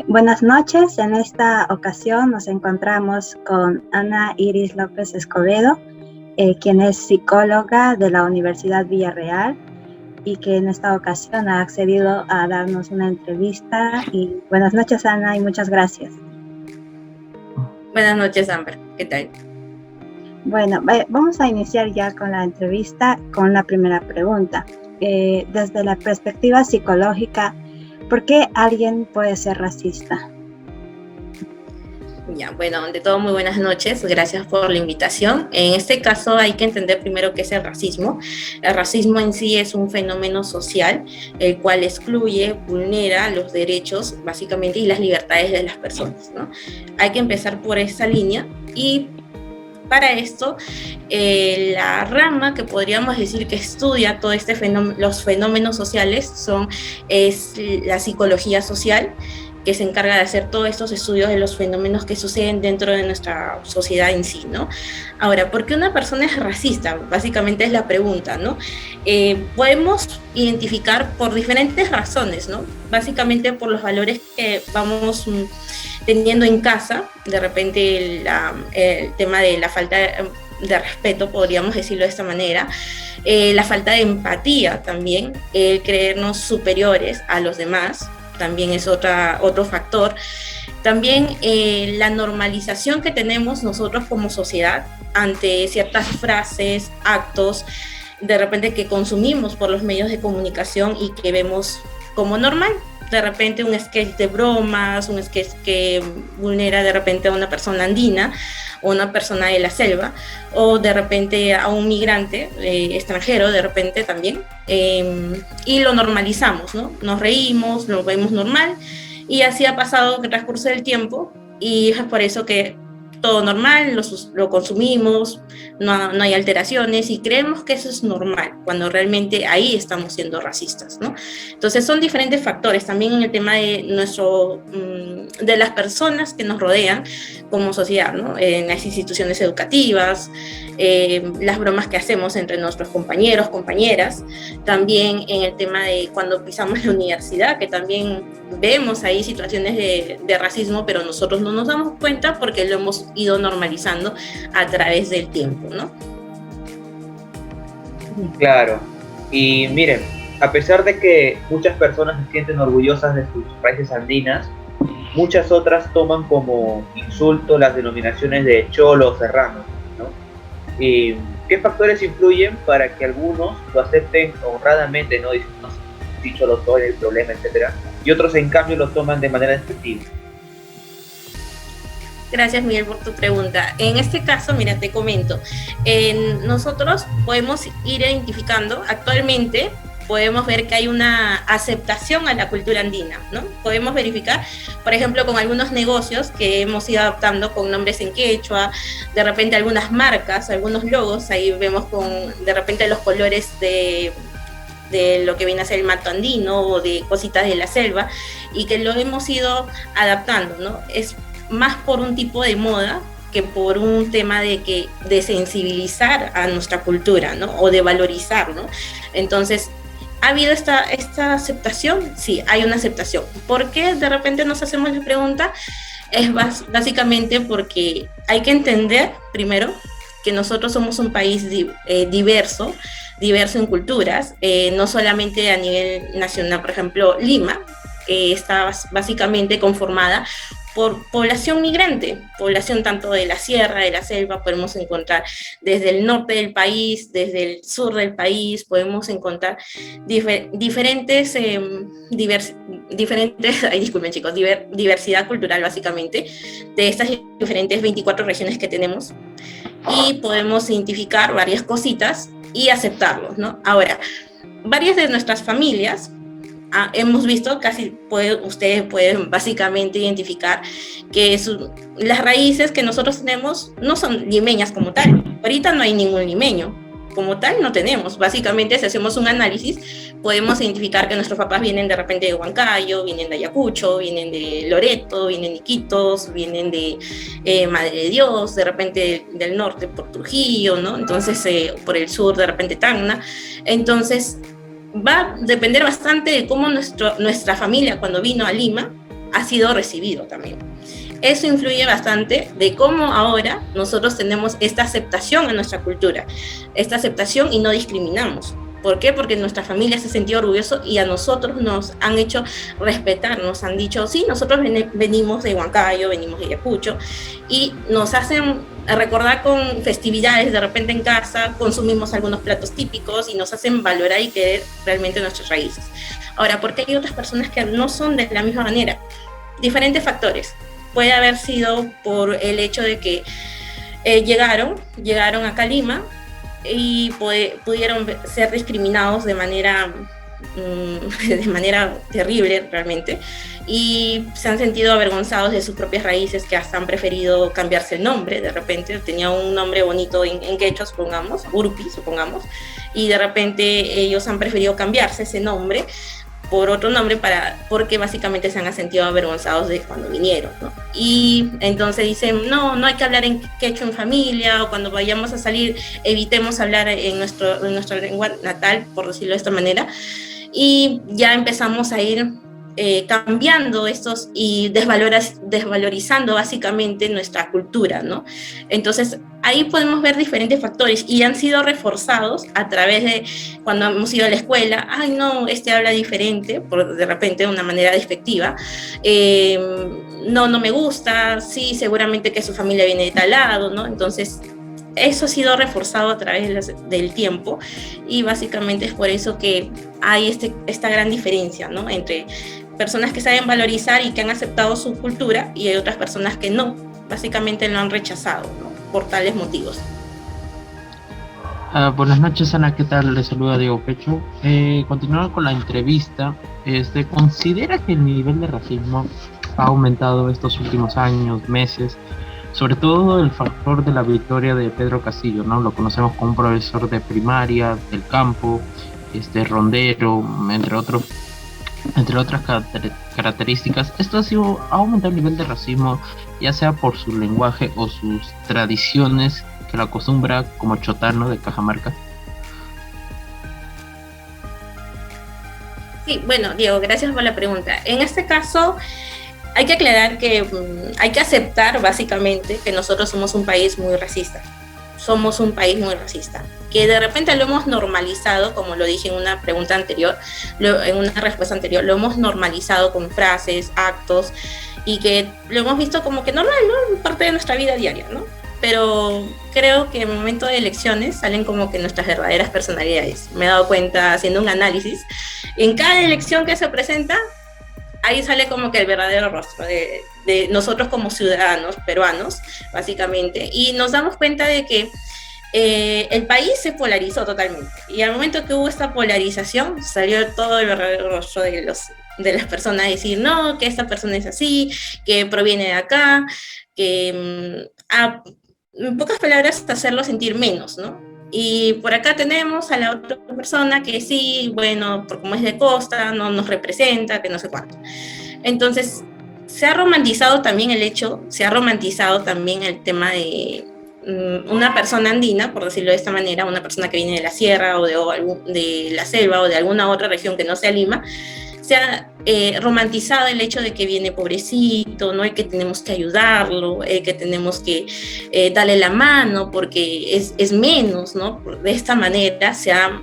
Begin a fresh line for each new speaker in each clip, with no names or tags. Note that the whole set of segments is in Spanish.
Buenas noches, en esta ocasión nos encontramos con Ana Iris López Escobedo, quien es psicóloga de la Universidad Villarreal y que en esta ocasión ha accedido a darnos una entrevista. Y buenas noches, Ana, y muchas gracias.
Buenas noches, Amber. ¿Qué tal?
Bueno, vamos a iniciar ya con la entrevista con la primera pregunta. Desde la perspectiva psicológica, ¿por qué alguien puede ser racista?
Ya, bueno, ante todo, muy buenas noches. Gracias por la invitación. En este caso hay que entender primero qué es el racismo. El racismo en sí es un fenómeno social, el cual excluye, vulnera los derechos, básicamente, y las libertades de las personas, ¿no? Hay que empezar por esa línea y para esto, la rama que podríamos decir que estudia todo este los fenómenos sociales es la psicología social, que se encarga de hacer todos estos estudios de los fenómenos que suceden dentro de nuestra sociedad en sí, ¿no? Ahora, ¿por qué una persona es racista? Básicamente es la pregunta, ¿no? Podemos identificar por diferentes razones, ¿no? Básicamente por los valores que vamos teniendo en casa, de repente el tema de la falta de respeto, podríamos decirlo de esta manera, la falta de empatía también, el creernos superiores a los demás, también es otro factor. También la normalización que tenemos nosotros como sociedad ante ciertas frases, actos, de repente que consumimos por los medios de comunicación y que vemos como normal. De repente un sketch de bromas, un sketch que vulnera de repente a una persona andina o una persona de la selva, o de repente a un migrante extranjero, de repente también, y lo normalizamos, ¿no? Nos reímos, lo vemos normal, y así ha pasado el transcurso del tiempo, y es por eso que todo normal, lo consumimos, no hay alteraciones y creemos que eso es normal, cuando realmente ahí estamos siendo racistas, ¿no? Entonces son diferentes factores, también en el tema de las personas que nos rodean como sociedad, ¿no? En las instituciones educativas, las bromas que hacemos entre nuestros compañeros, compañeras, también en el tema de cuando pisamos la universidad, que también vemos ahí situaciones de racismo, pero nosotros no nos damos cuenta porque lo hemos ido normalizando a través del tiempo, ¿no?
Claro, y miren, a pesar de que muchas personas se sienten orgullosas de sus raíces andinas, muchas otras toman como insulto las denominaciones de cholo o serrano, ¿no? ¿Y qué factores influyen para que algunos lo acepten honradamente, no dicen, no, si cholo soy el problema, etcétera, y otros en cambio lo toman de manera despectiva?
Gracias, Miguel, por tu pregunta. En este caso, mira, te comento, nosotros podemos ir identificando actualmente, podemos ver que hay una aceptación a la cultura andina, ¿no? Podemos verificar, por ejemplo, con algunos negocios que hemos ido adaptando con nombres en quechua, de repente algunas marcas, algunos logos, ahí vemos con de repente los colores de lo que viene a ser el mato andino o de cositas de la selva, y que lo hemos ido adaptando, ¿no? Es más por un tipo de moda que por un tema de sensibilizar a nuestra cultura, ¿no? O de valorizar, ¿no? Entonces, ¿ha habido esta aceptación? Sí, hay una aceptación. ¿Por qué de repente nos hacemos la pregunta? Es básicamente porque hay que entender, primero, que nosotros somos un país diverso en culturas, no solamente a nivel nacional. Por ejemplo, Lima está básicamente conformada por población migrante, población tanto de la sierra, de la selva, podemos encontrar desde el norte del país, desde el sur del país, podemos encontrar diferentes, ay, disculpen chicos, diversidad cultural básicamente, de estas diferentes 24 regiones que tenemos, y podemos identificar varias cositas y aceptarlos, ¿no? Ahora, varias de nuestras familias, hemos visto, ustedes pueden básicamente identificar que las raíces que nosotros tenemos no son limeñas como tal. Ahorita no hay ningún limeño como tal, no tenemos. Básicamente, si hacemos un análisis, podemos identificar que nuestros papás vienen de repente de Huancayo, vienen de Ayacucho, vienen de Loreto, vienen de Iquitos, vienen de Madre de Dios, de repente del norte por Trujillo, ¿no? Entonces, por el sur de repente Tacna. Entonces, va a depender bastante de cómo nuestra familia, cuando vino a Lima, ha sido recibido también. Eso influye bastante de cómo ahora nosotros tenemos esta aceptación en nuestra cultura, esta aceptación y no discriminamos. ¿Por qué? Porque nuestra familia se ha sentido orgulloso y a nosotros nos han hecho respetar, nos han dicho, sí, nosotros venimos de Huancayo, venimos de Ayacucho, y nos hacen recordar con festividades, de repente en casa consumimos algunos platos típicos y nos hacen valorar y querer realmente nuestras raíces. Ahora, ¿por qué hay otras personas que no son de la misma manera? Diferentes factores. Puede haber sido por el hecho de que llegaron acá a Lima, y pudieron ser discriminados de manera terrible realmente, y se han sentido avergonzados de sus propias raíces, que hasta han preferido cambiarse el nombre. De repente tenía un nombre bonito en quechua, supongamos, Urupi, supongamos, y de repente ellos han preferido cambiarse ese nombre por otro nombre porque básicamente se han sentido avergonzados de cuando vinieron, ¿no? Y entonces dicen, no hay que hablar en quechua en familia, o cuando vayamos a salir evitemos hablar en nuestra lengua natal, por decirlo de esta manera, y ya empezamos a ir cambiando estos y desvalorizando básicamente nuestra cultura, ¿no? Entonces ahí podemos ver diferentes factores y han sido reforzados a través de cuando hemos ido a la escuela. Ay, no, habla diferente, de repente de una manera despectiva, no me gusta, sí, seguramente que su familia viene de tal lado, ¿no? Entonces eso ha sido reforzado a través del tiempo, y básicamente es por eso que hay esta gran diferencia, ¿no? Entre personas que saben valorizar y que han aceptado su cultura, y hay otras personas que no, básicamente lo han rechazado, ¿no? Por tales motivos.
Buenas noches, Ana, ¿qué tal? Les saluda Diego Pecho. Continuando con la entrevista, ¿considera que el nivel de racismo ha aumentado estos últimos años, meses? Sobre todo el factor de la victoria de Pedro Castillo, ¿no? Lo conocemos como un profesor de primaria, del campo, rondero, entre otras características. Esto ha aumentado el nivel de racismo, ya sea por su lenguaje o sus tradiciones, que lo acostumbra como chotano de Cajamarca.
Sí, bueno, Diego, gracias por la pregunta. En este caso, hay que aclarar que hay que aceptar básicamente que nosotros somos un país muy racista. Somos un país muy racista, que de repente lo hemos normalizado, como lo dije en una pregunta anterior, en una respuesta anterior, lo hemos normalizado con frases, actos, y que lo hemos visto como que normal, ¿no? Parte de nuestra vida diaria, ¿no? Pero creo que en el momento de elecciones salen como que nuestras verdaderas personalidades. Me he dado cuenta haciendo un análisis. En cada elección que se presenta, ahí sale como que el verdadero rostro de nosotros como ciudadanos peruanos, básicamente. Y nos damos cuenta de que el país se polarizó totalmente. Y al momento que hubo esta polarización, salió todo el verdadero rostro de las personas, decir, no, que esta persona es así, que proviene de acá, que en pocas palabras, hacerlo sentir menos, ¿no? Y por acá tenemos a la otra persona que sí, bueno, por como es de costa, no nos representa, que no sé cuánto. Entonces, se ha romantizado también el tema de una persona andina, por decirlo de esta manera, una persona que viene de la sierra o de la selva o de alguna otra región que no sea Lima. Se ha romantizado el hecho de que viene pobrecito, ¿no? Y que tenemos que ayudarlo, que tenemos que darle la mano porque es menos, ¿no? De esta manera se ha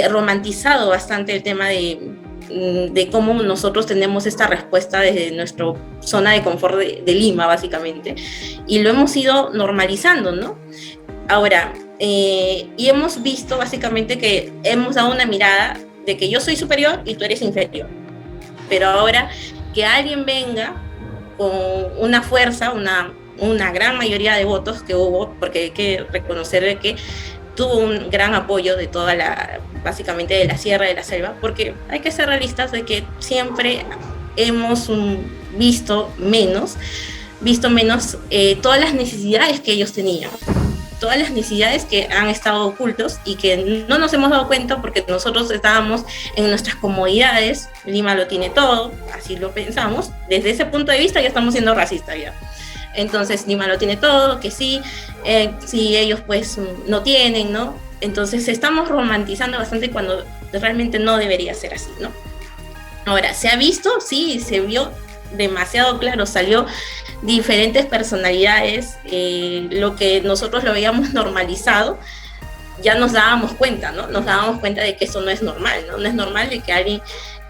romantizado bastante el tema de cómo nosotros tenemos esta respuesta desde nuestra zona de confort de Lima, básicamente, y lo hemos ido normalizando, ¿no? Ahora, y hemos visto básicamente que hemos dado una mirada de que yo soy superior y tú eres inferior. Pero ahora que alguien venga con una fuerza, una gran mayoría de votos que hubo, porque hay que reconocer que tuvo un gran apoyo de básicamente de la sierra, de la selva, porque hay que ser realistas de que siempre hemos visto menos todas las necesidades que ellos tenían. Todas las necesidades que han estado ocultos y que no nos hemos dado cuenta porque nosotros estábamos en nuestras comodidades. Lima lo tiene todo, así lo pensamos. Desde ese punto de vista ya estamos siendo racistas ya. Entonces Lima lo tiene todo, que sí, si ellos pues no tienen, ¿no? Entonces estamos romantizando bastante cuando realmente no debería ser así, ¿no? Ahora, ¿se ha visto? Sí, se vio demasiado claro, salió diferentes personalidades, lo que nosotros lo veíamos normalizado, ya nos dábamos cuenta, ¿no? Nos dábamos cuenta de que eso no es normal, ¿no? No es normal de que alguien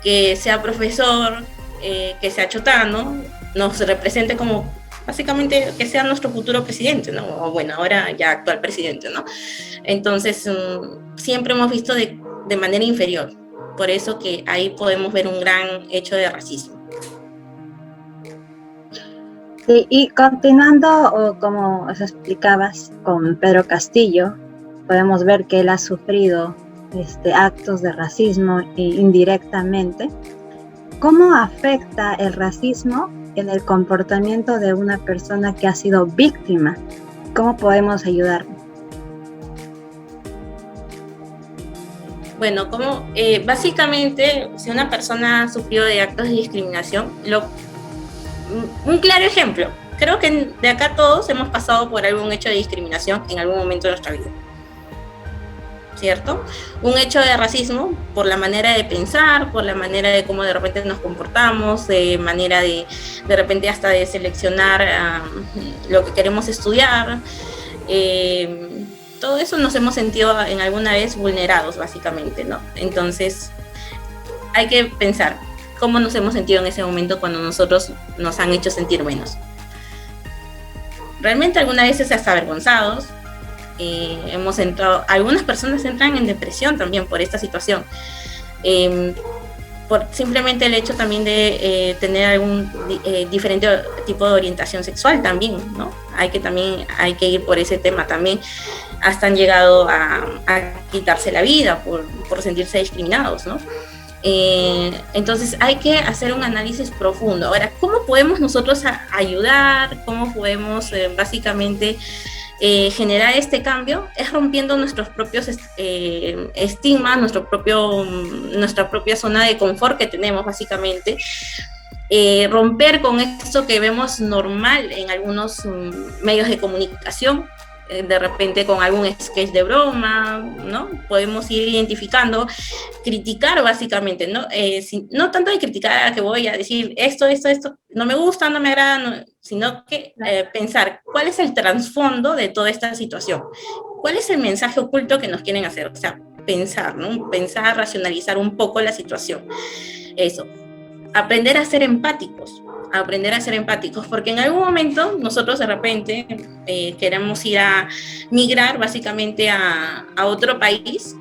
que sea profesor, que sea chotano, nos represente como, básicamente, que sea nuestro futuro presidente, ¿no? O bueno, ahora ya actual presidente, ¿no? Entonces, siempre hemos visto de manera inferior. Por eso que ahí podemos ver un gran hecho de racismo.
Sí, y continuando, o como os explicabas con Pedro Castillo, podemos ver que él ha sufrido actos de racismo indirectamente. ¿Cómo afecta el racismo en el comportamiento de una persona que ha sido víctima? ¿Cómo podemos ayudar?
Bueno, básicamente, si una persona sufrió de actos de discriminación, un claro ejemplo, creo que de acá todos hemos pasado por algún hecho de discriminación en algún momento de nuestra vida, ¿cierto? Un hecho de racismo por la manera de pensar, por la manera de cómo de repente nos comportamos, de manera de repente hasta de seleccionar lo que queremos estudiar. Todo eso nos hemos sentido en alguna vez vulnerados, básicamente, ¿no? Entonces, hay que pensar cómo nos hemos sentido en ese momento cuando nosotros nos han hecho sentir menos. Realmente algunas veces hasta avergonzados, algunas personas entran en depresión también por esta situación, por simplemente el hecho también de tener algún diferente tipo de orientación sexual también, ¿no? Hay que ir por ese tema también, hasta han llegado a quitarse la vida por sentirse discriminados, ¿no? Entonces hay que hacer un análisis profundo. Ahora, ¿cómo podemos nosotros ayudar? ¿Cómo podemos básicamente generar este cambio? Es rompiendo nuestros propios estigmas, nuestra propia zona de confort que tenemos, básicamente. Romper con esto que vemos normal en algunos medios de comunicación, de repente con algún sketch de broma, ¿no? Podemos ir identificando, criticar básicamente, ¿no? No tanto de criticar a que voy a decir esto, no me gusta, no me agrada, no, sino que pensar cuál es el trasfondo de toda esta situación, cuál es el mensaje oculto que nos quieren hacer, o sea, pensar, ¿no? Pensar, racionalizar un poco la situación. Eso. Aprender a ser empáticos, porque en algún momento nosotros de repente queremos ir a migrar básicamente a otro país.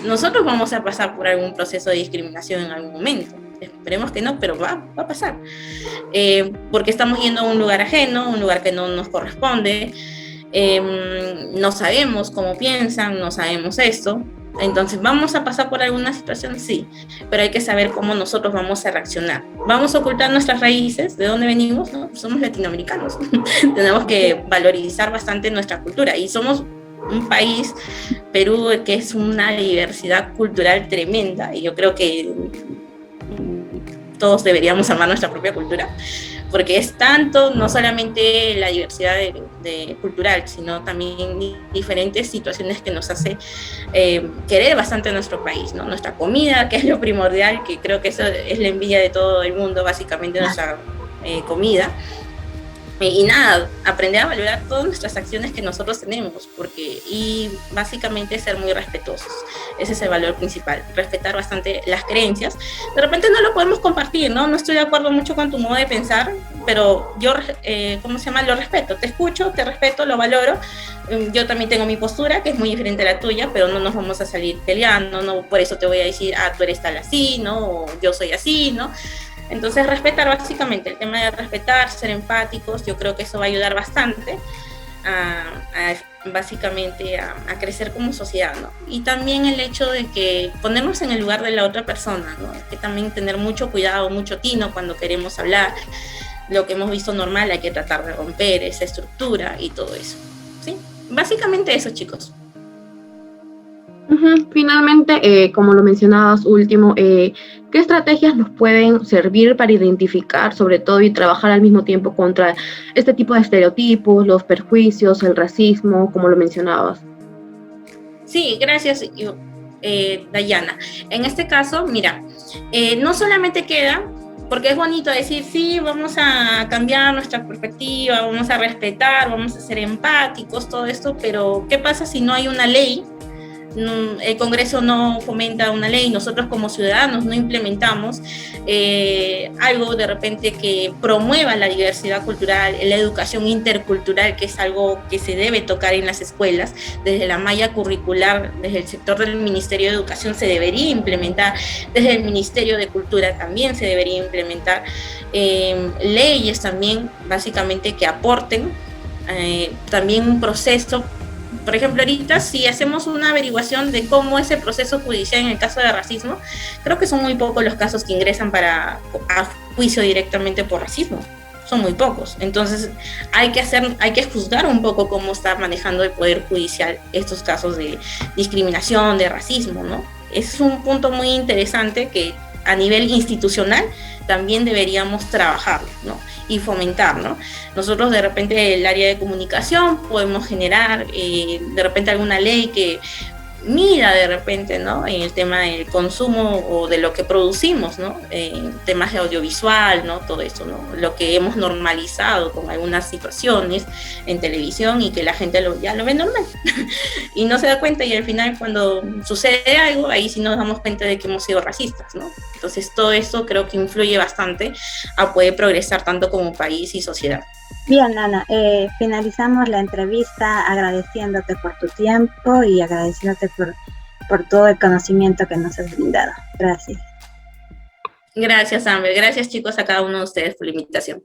Nosotros vamos a pasar por algún proceso de discriminación en algún momento. Esperemos que no, pero va a pasar. Porque estamos yendo a un lugar ajeno, un lugar que no nos corresponde. No sabemos cómo piensan, no sabemos esto. Entonces, ¿vamos a pasar por alguna situación? Sí, pero hay que saber cómo nosotros vamos a reaccionar. ¿Vamos a ocultar nuestras raíces? ¿De dónde venimos? ¿No? Somos latinoamericanos. Tenemos que valorizar bastante nuestra cultura y somos un país, Perú, que es una diversidad cultural tremenda, y yo creo que todos deberíamos amar nuestra propia cultura, porque es tanto, no solamente la diversidad cultural, sino también diferentes situaciones que nos hace querer bastante nuestro país, ¿no? Nuestra comida, que es lo primordial, que creo que eso es la envidia de todo el mundo, básicamente nuestra comida. Y nada, aprender a valorar todas nuestras acciones que nosotros tenemos, y básicamente ser muy respetuosos. Ese es el valor principal, respetar bastante las creencias. De repente no lo podemos compartir, ¿no? No estoy de acuerdo mucho con tu modo de pensar, pero yo, lo respeto, te escucho, te respeto, lo valoro. Yo también tengo mi postura, que es muy diferente a la tuya, pero no nos vamos a salir peleando, no por eso te voy a decir, tú eres tal así, ¿no? O yo soy así, ¿no? Entonces, respetar básicamente, el tema de respetar, ser empáticos, yo creo que eso va a ayudar bastante básicamente a crecer como sociedad, ¿no? Y también el hecho de que ponernos en el lugar de la otra persona, ¿no? Que también tener mucho cuidado, mucho tino cuando queremos hablar. Lo que hemos visto normal hay que tratar de romper esa estructura y todo eso, ¿sí? Básicamente eso, chicos.
Finalmente, como lo mencionabas último, ¿qué estrategias nos pueden servir para identificar, sobre todo, y trabajar al mismo tiempo contra este tipo de estereotipos, los perjuicios, el racismo, como lo mencionabas?
Sí, gracias, Dayana. En este caso, mira, no solamente queda porque es bonito decir, sí, vamos a cambiar nuestra perspectiva, vamos a respetar, vamos a ser empáticos, todo esto, pero ¿qué pasa si no hay una ley? El Congreso no fomenta una ley, nosotros como ciudadanos no implementamos algo de repente que promueva la diversidad cultural, la educación intercultural, que es algo que se debe tocar en las escuelas, desde la malla curricular, desde el sector del Ministerio de Educación se debería implementar, desde el Ministerio de Cultura también se debería implementar leyes también, básicamente que aporten también un proceso. Por ejemplo, ahorita si hacemos una averiguación de cómo es el proceso judicial en el caso de racismo, creo que son muy pocos los casos que ingresan a juicio directamente por racismo. Son muy pocos. Entonces hay que juzgar un poco cómo está manejando el Poder Judicial estos casos de discriminación, de racismo, ¿no? Es un punto muy interesante que a nivel institucional también deberíamos trabajar, ¿no? Y fomentar, ¿no? Nosotros de repente el área de comunicación podemos generar de repente alguna ley que mira de repente, ¿no? En el tema del consumo o de lo que producimos, ¿no? En temas de audiovisual, ¿no? Todo eso, ¿no? Lo que hemos normalizado con algunas situaciones en televisión y que la gente ya lo ve normal y no se da cuenta, y al final cuando sucede algo, ahí sí nos damos cuenta de que hemos sido racistas, ¿no? Entonces todo esto creo que influye bastante a poder progresar tanto como país y sociedad.
Bien, Ana, finalizamos la entrevista agradeciéndote por tu tiempo y agradeciéndote por todo el conocimiento que nos has brindado. Gracias.
Gracias, Amber. Gracias, chicos, a cada uno de ustedes por la invitación.